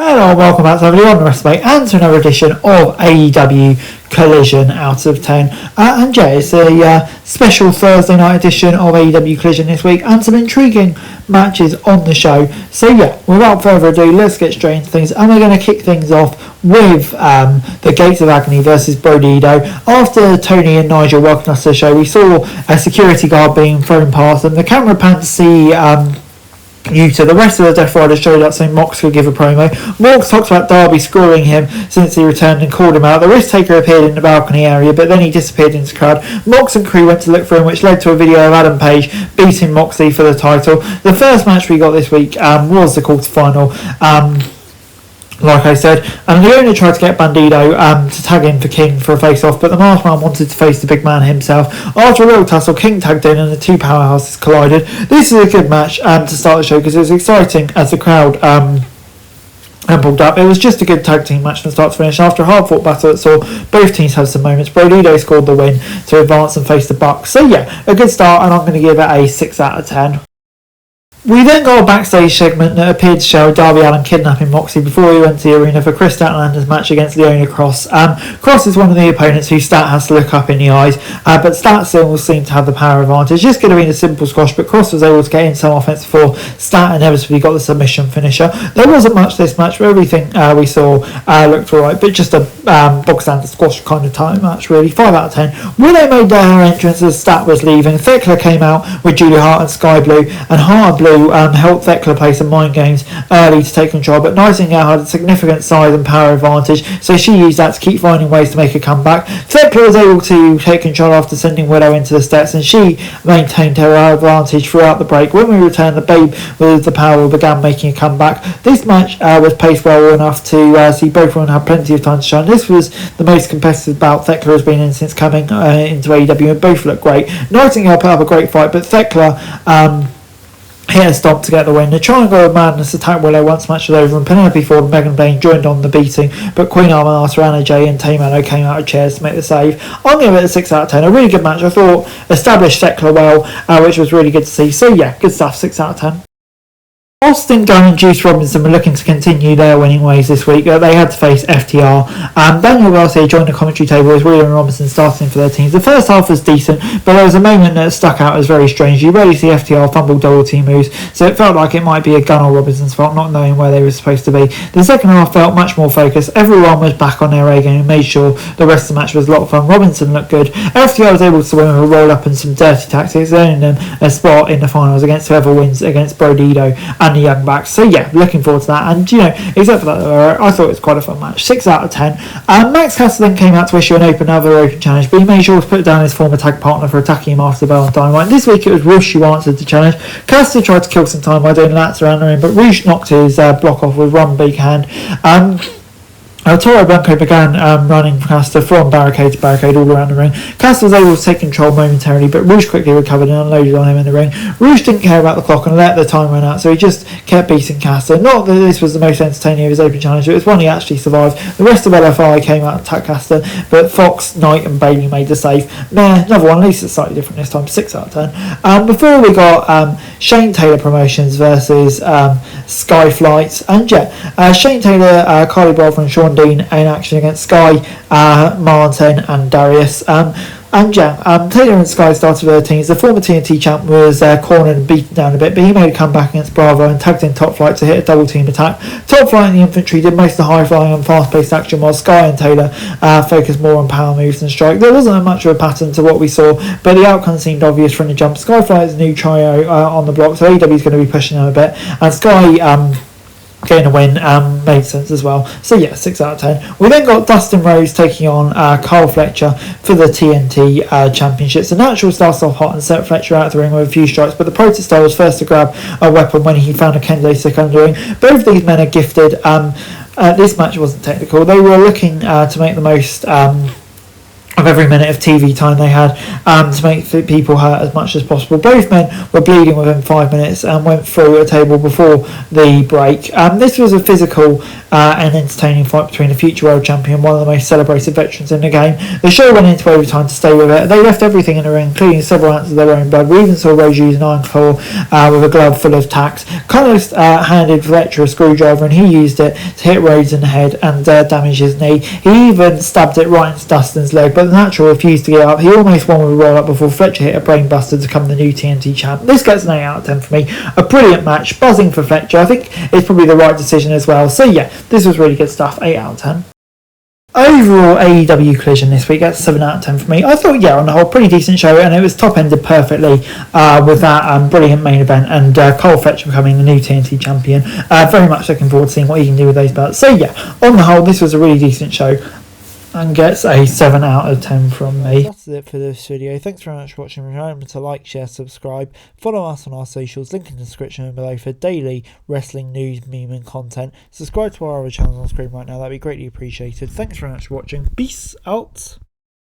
Hello and welcome back to everyone on the rest of and to another edition of AEW Collision Out of 10. And yeah, it's a special Thursday night edition of AEW Collision this week and some intriguing matches on the show. So yeah, without further ado, let's get straight into things. And we're going to kick things off with the Gates of Agony versus Brodido. After Tony and Nigel welcomed us to the show, we saw a security guard being thrown past them. The camera panned to see Utah. The rest of the Death Riders showed up so Mox could give a promo. Mox talks about Darby screwing him since he returned and called him out. The risk taker appeared in the balcony area, but then he disappeared into the crowd. Mox and crew went to look for him, which led to a video of Adam Page beating Moxley for the title. The first match we got this week was the quarterfinal. Like I said, and the owner tried to get Bandido to tag in for King for a face-off, but the masked man wanted to face the big man himself. After a little tussle, King tagged in and the two powerhouses collided. This is a good match to start the show because it was exciting as the crowd pulled up. It was just a good tag team match from start to finish. After a hard-fought battle that saw both teams have some moments, Brodido scored the win to advance and face the Bucks. So yeah, a good start, and I'm going to give it a 6 out of 10. We then got a backstage segment that appeared to show Darby Allin kidnapping Moxley before he went to the arena for Chris Statlander's match against Leona Cross. Cross is one of the opponents who Stat has to look up in the eyes, but Stat still seemed to have the power advantage. This could have been a simple squash, but Cross was able to get in some offense before Stat inevitably got the submission finisher. There wasn't much this match, but everything we saw looked alright, but just a bog standard squash kind of time match really. 5 out of 10. When they made their entrance as Stat was leaving, Thekla came out with Julia Hart and Sky Blue, and Hart and Blue helped Thekla play some mind games early to take control, but Nightingale had a significant size and power advantage, so she used that to keep finding ways to make a comeback. Thekla was able to take control after sending Widow into the steps, and she maintained her advantage throughout the break. When we returned, the Babe with the power began making a comeback. This match was paced well enough to see both women have plenty of time to shine. This was the most competitive bout Thekla has been in since coming into AEW, and both looked great. Nightingale put up a great fight, but Thekla hit a stomp to get the win. The Triangle of Madness attacked Willow once match was over, and Penelope Ford and Megan Blaine joined on the beating, but Queen Armanata, Anna Jay and Tay Mello came out of chairs to make the save. I'm going to give it a 6 out of 10. A really good match. I thought established Thekla well, which was really good to see. So yeah, good stuff. 6 out of 10. Austin Gunn and Juice Robinson were looking to continue their winning ways this week. They had to face FTR. Daniel Garcia joined the commentary table as William and Robinson starting for their teams. The first half was decent, but there was a moment that stuck out as very strange. You rarely see FTR fumble double team moves, so it felt like it might be a Gunn or Robinson's fault, not knowing where they were supposed to be. The second half felt much more focused. Everyone was back on their A game and made sure the rest of the match was a lot of fun. Robinson looked good. FTR was able to win with a roll up and some dirty tactics, earning them a spot in the finals against whoever wins against Brodido and the Young Bucks. So yeah, looking forward to that. And except for that, I thought it was quite a fun match. 6 out of 10. Max Caster then came out to issue another open challenge, but he made sure to put down his former tag partner for attacking him after the bell on Dynamite. This week it was Rush who answered the challenge. Caster tried to kill some time by doing laps around the ring, but Rush knocked his block off with one big hand. Toro Blanco began running Caster from barricade to barricade all around the ring. Caster was able to take control momentarily, but Rouge quickly recovered and unloaded on him in the ring. Rouge didn't care about the clock and let the time run out, so he just kept beating Caster. Not that this was the most entertaining of his open challenge, but it was one he actually survived. The rest of LFI came out and attacked Caster, but Fox, Knight and Bailey made the save. Another one, at least it's slightly different this time, 6 out of 10. Before we got Shane Taylor Promotions versus Skyflight, and Shane Taylor, Carly Bradford and Sean Dean in action against Sky, Martin and Darius. Taylor and Sky started their teams. The former TNT champ was cornered and beaten down a bit, but he made a comeback against Bravo and tagged in Top Flight to hit a double team attack. Top Flight and the infantry did most of the high flying and fast paced action, while Sky and Taylor focused more on power moves and strike. There wasn't much of a pattern to what we saw, but the outcome seemed obvious from the jump. Skyflight is a new trio on the block, so AEW is going to be pushing them a bit, and Sky getting a win made sense as well. So yeah, 6 out of 10. We then got Dustin Rhodes taking on Carl Fletcher for the TNT Championships. The natural starts off hot and set Fletcher out of the ring with a few strikes, but the Protest Star was first to grab a weapon when he found a Kendo stick under the ring. Both of these men are gifted. This match wasn't technical. They were looking to make the most of every minute of TV time they had to make people hurt as much as possible. Both men were bleeding within 5 minutes and went through a table before the break. This was a physical and entertaining fight between a future world champion, one of the most celebrated veterans in the game. The show went into overtime to stay with it. They left everything in the ring, including several ounces of their own blood. We even saw Rose use an iron claw with a glove full of tacks. Connors handed Fletcher a screwdriver and he used it to hit Rhodes in the head and damage his knee. He even stabbed it right into Dustin's leg, but the Natural refused to get up. He almost won with a roll up before Fletcher hit a brainbuster to become the new TNT champ. This gets an 8 out of 10 for me. A brilliant match, buzzing for Fletcher. I think it's probably the right decision as well. So yeah, this was really good stuff. 8 out of 10. Overall, AEW Collision this week, that's 7 out of 10 for me. I thought, yeah, on the whole, pretty decent show, and it was top-ended perfectly with that brilliant main event, and Cole Fletcher becoming the new TNT champion. Very much looking forward to seeing what he can do with those belts. So yeah, on the whole, this was a really decent show, and gets a 7 out of 10 from me. That's it for this video. Thanks very much for watching. Remember to like, share, subscribe. Follow us on our socials. Link in the description below for daily wrestling news, meme and content. Subscribe to our other channels on screen right now. That'd be greatly appreciated. Thanks very much for watching. Peace out.